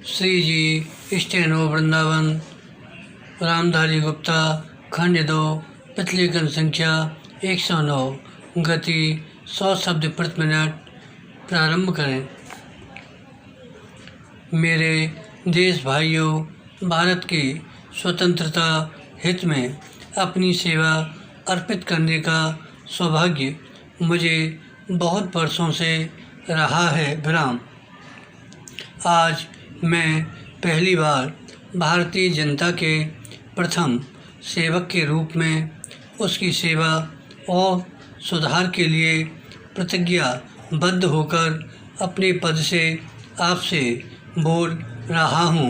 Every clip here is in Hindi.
श्री जी स्टेनो वृंदावन रामधारी गुप्ता खंड 2 पतलेखन संख्या 109 गति 100 शब्द प्रति मिनट। प्रारंभ करें। मेरे देश भाइयों, भारत की स्वतंत्रता हित में अपनी सेवा अर्पित करने का सौभाग्य मुझे बहुत वर्षों से रहा है। विराम। आज मैं पहली बार भारतीय जनता के प्रथम सेवक के रूप में उसकी सेवा और सुधार के लिए प्रतिज्ञाबद्ध होकर अपने पद से आपसे बोल रहा हूँ।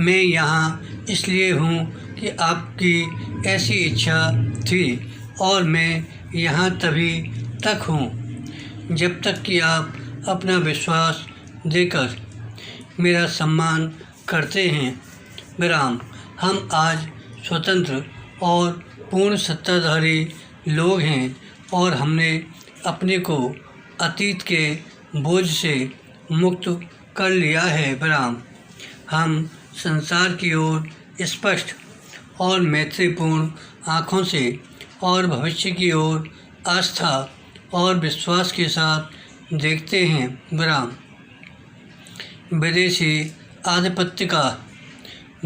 मैं यहाँ इसलिए हूँ कि आपकी ऐसी इच्छा थी और मैं यहाँ तभी तक हूँ जब तक कि आप अपना विश्वास देकर मेरा सम्मान करते हैं। विराम। हम आज स्वतंत्र और पूर्ण सत्ताधारी लोग हैं और हमने अपने को अतीत के बोझ से मुक्त कर लिया है। विराम। हम संसार की ओर स्पष्ट और मैत्रीपूर्ण आँखों से और भविष्य की ओर आस्था और विश्वास के साथ देखते हैं। विराम। विदेशी आधिपत्य का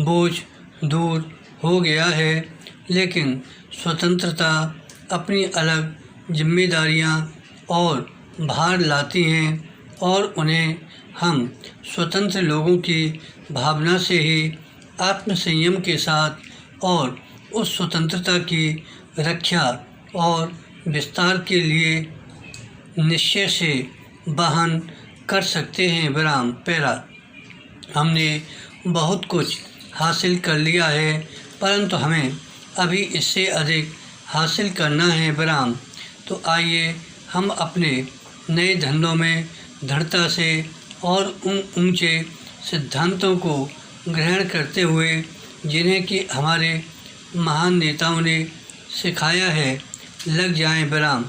बोझ दूर हो गया है, लेकिन स्वतंत्रता अपनी अलग जिम्मेदारियां और भार लाती हैं और उन्हें हम स्वतंत्र लोगों की भावना से ही आत्मसंयम के साथ और उस स्वतंत्रता की रक्षा और विस्तार के लिए निश्चय से वहन कर सकते हैं। विराम। पैरा। हमने बहुत कुछ हासिल कर लिया है, परंतु हमें अभी इससे अधिक हासिल करना है। विराम। तो आइए हम अपने नए धंधों में दृढ़ता से और उन ऊंचे सिद्धांतों को ग्रहण करते हुए जिन्हें कि हमारे महान नेताओं ने सिखाया है लग जाएं। विराम।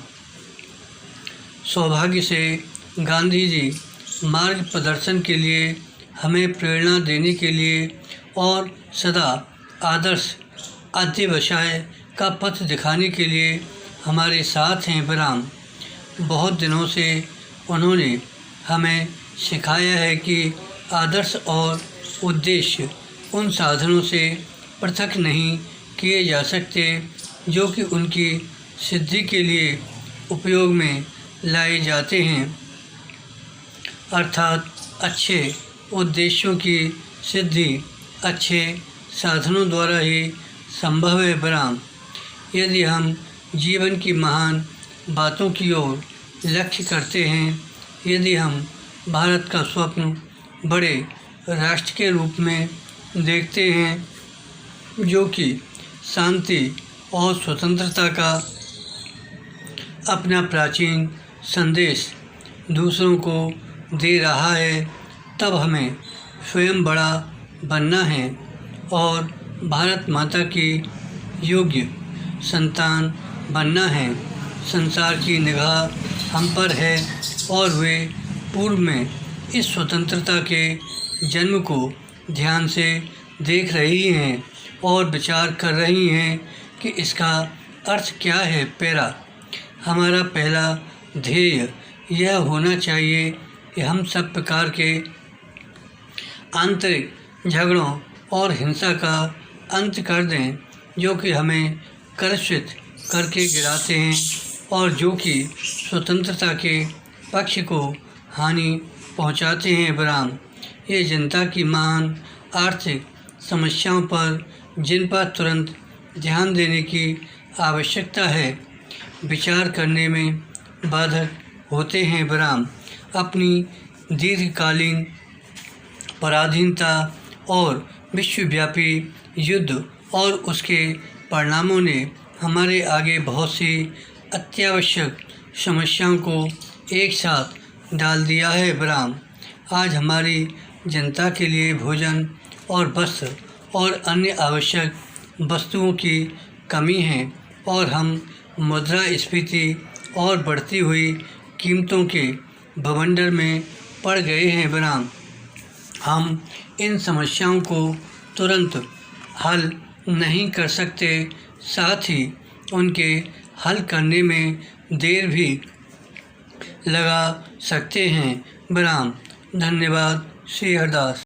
सौभाग्य से गांधी जी मार्ग प्रदर्शन के लिए हमें प्रेरणा देने के लिए और सदा आदर्श अध्यवसाय का पथ दिखाने के लिए हमारे साथ हैं। विराम। बहुत दिनों से उन्होंने हमें सिखाया है कि आदर्श और उद्देश्य उन साधनों से पृथक नहीं किए जा सकते जो कि उनकी सिद्धि के लिए उपयोग में लाए जाते हैं। अर्थात अच्छे उद्देश्यों की सिद्धि अच्छे साधनों द्वारा ही संभव है। विराम। यदि हम जीवन की महान बातों की ओर लक्ष्य करते हैं, यदि हम भारत का स्वप्न बड़े राष्ट्र के रूप में देखते हैं जो कि शांति और स्वतंत्रता का अपना प्राचीन संदेश दूसरों को दे रहा है, तब हमें स्वयं बड़ा बनना है और भारत माता की योग्य संतान बनना है। संसार की निगाह हम पर है और वे पूर्व में इस स्वतंत्रता के जन्म को ध्यान से देख रही हैं और विचार कर रही हैं कि इसका अर्थ क्या है। पैरा। हमारा पहला ध्येय यह होना चाहिए कि हम सब प्रकार के आंतरिक झगड़ों और हिंसा का अंत कर दें जो कि हमें कर्षित करके गिराते हैं और जो कि स्वतंत्रता के पक्ष को हानि पहुंचाते हैं। विराम। ये जनता की महान आर्थिक समस्याओं पर जिन पर तुरंत ध्यान देने की आवश्यकता है विचार करने में बाधक होते हैं। विराम। अपनी दीर्घकालीन पराधीनता और विश्वव्यापी युद्ध और उसके परिणामों ने हमारे आगे बहुत सी अत्यावश्यक समस्याओं को एक साथ डाल दिया है। विराम। आज हमारी जनता के लिए भोजन और वस्त्र और अन्य आवश्यक वस्तुओं की कमी है और हम मुद्रास्फीति और बढ़ती हुई कीमतों के बवंडर में पड़ गए हैं। विराम। हम इन समस्याओं को तुरंत हल नहीं कर सकते, साथ ही उनके हल करने में देर भी लगा सकते हैं। विराम। धन्यवाद। श्री हरदास।